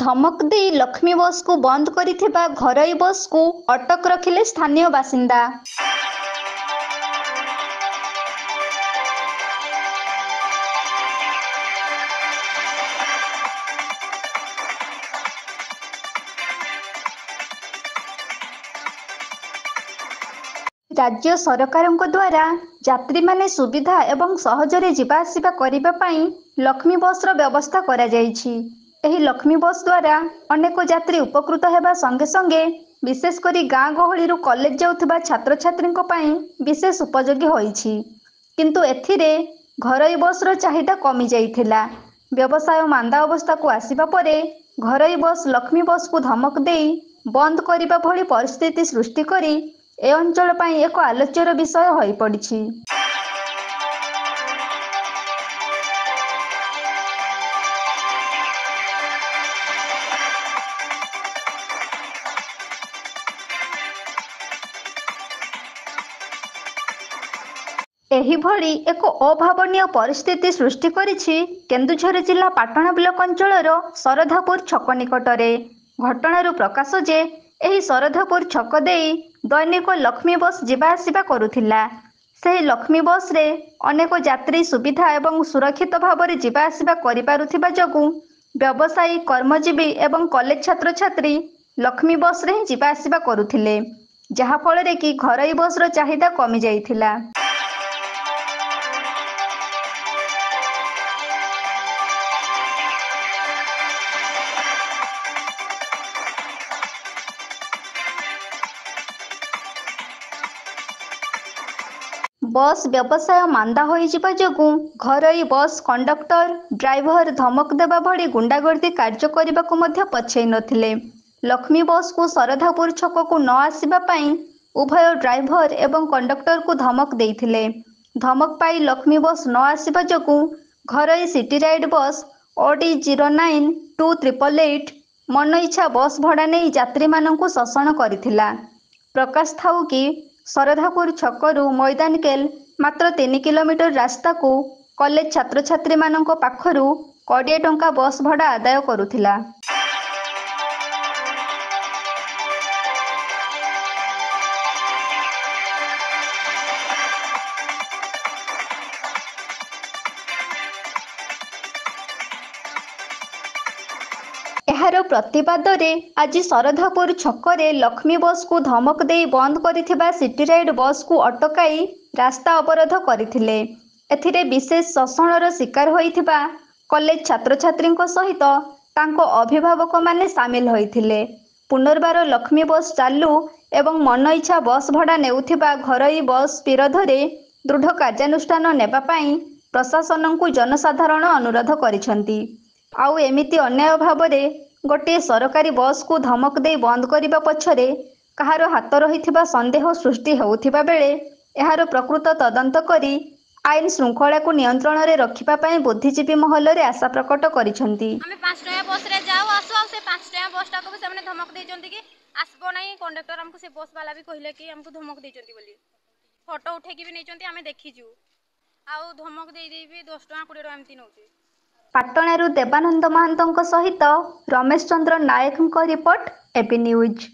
ଧମକ ଦେଇ ଲକ୍ଷ୍ମୀ ବସ୍କୁ ବନ୍ଦ କରିଥିବା ଘରୋଇ ବସ୍କୁ ଅଟକ ରଖିଲେ ସ୍ଥାନୀୟ ବାସିନ୍ଦା। राज्य सरकारଙ୍କ द्वारा यात्रीमाने सुविधा एवं सहजरे जिबा आसिबा करिबा पई लक्ष्मी बसर व्यवस्था करा जायछि। एही लक्ष्मी बस द्वारा अनेक यात्री उपकृत हेबा संगे संगे विशेष करी गाँ गहळीरू कॉलेज जाउथिबा छात्र छात्रीଙ୍କ पई विशेष उपयोगी होइछि। किंतु एथिरे घरोई बसर चाहिदा कमी जाइथिला। व्यवसाय मांदा अवस्था को आसिबा परे घरोई बस लक्ष्मी बस को धमक देई बंद करिबा भली परिस्थिति सृष्टि करी ए अंचल पई एक आलोच्यर विषय होई पड़िछि। एही भली एक अभावनीय परिस्थिति सृष्टि करिछि केन्दुझर जिला पाटणा ब्लॉक अंचलर सरधापुर छक निकटरे। घटनारू प्रकाश जे एही सरधापुर छक देई दैनिक लक्ष्मी बस जिबा आसिबा करुथिला। सेही लक्ष्मी बस रे अनेक यात्री सुविधा एवं सुरक्षित भाବରେ जिबा आसिबा करि पारुथिबा जगु व्यवसायी कर्मजीवी एवं कॉलेज छात्र छात्री लक्ष्मी बस रे जिबा आसिबा करुथिले, जहा फल रे कि घरोई बस रो चाहिदा कमी जाइथिला। बस व्यवसाय मांदा होइजिबा जगु घरोई बस कंडक्टर ड्राइवर धमक देबा भली गुंडागर्दी कार्य करबाकू मध्य पछै नथिले। लक्ष्मी बस को सरधापुर छक को न आसिबा पई उभय ड्राइवर एवं कंडक्टर को धमक देइथिले। धमक पाई लक्ष्मी बस न आसिबा जगु घरोई सिटी राइड बस ओडी 092888 मन इच्छा बस भड़ा नहीं यात्री माननकू शोषण करिथिला। प्रकाश थाउ कि सरधापुर छकरू मैदान केल मात्र 3 किलोमीटर रास्ता को कॉलेज छात्र छात्री माननक पाखरू 20 टंका बस भड़ा आदाय करुथिला। एहार प्रतिवाद रे आज सरधापुर छकरे लक्ष्मी बस को धमक देई बंद करिथिबा सिटी राइड बस को अटकाई रास्ता अवरोध करथिले। एथिरे विशेष शोषणर शिकार होइथिबा कॉलेज छात्र छात्रीଙ୍କ सहित तांको अभिभावक माने शामिल होइथिले। पुनर्बार लक्ष्मी बस चालू एवं मन इच्छा बस भड़ा नेउथिबा घरोई बस विरोधरे दृढ़ कार्यानुष्ठान नेबा पई प्रशासनकू जनसाधारण अनुरोध करिसंती। आउ एमिति अन्याय भावरे गोटे सरकारी बस को धमक देई बंद करिबा पछरे कहार हाथ रहिथिबा संदेह सृष्टि होउथिबा बेले एहार प्रकृत तदंत करी आईन श्रृंखला को नियंत्रण रे रखिबा पई बुद्धिजीवी महल रे आशा प्रकट करिसंती। हमें 5 टका बस रे जाऊ आसो से 5 टका बस टा को भी हमने धमक देजंती कि आसबो नहीं। कंडक्टर हमको से बस वाला भी कहले कि हमको धमक देजंती बोली फोटो उठे कि भी नेचंती हमें देखिजु आउ धमक देई देई भी 10 टका 20 टका एमती नउची। पाटणारू देवानंद महांतଙ୍କ सहित Ramesh Chandra नायकଙ୍କ report AP news.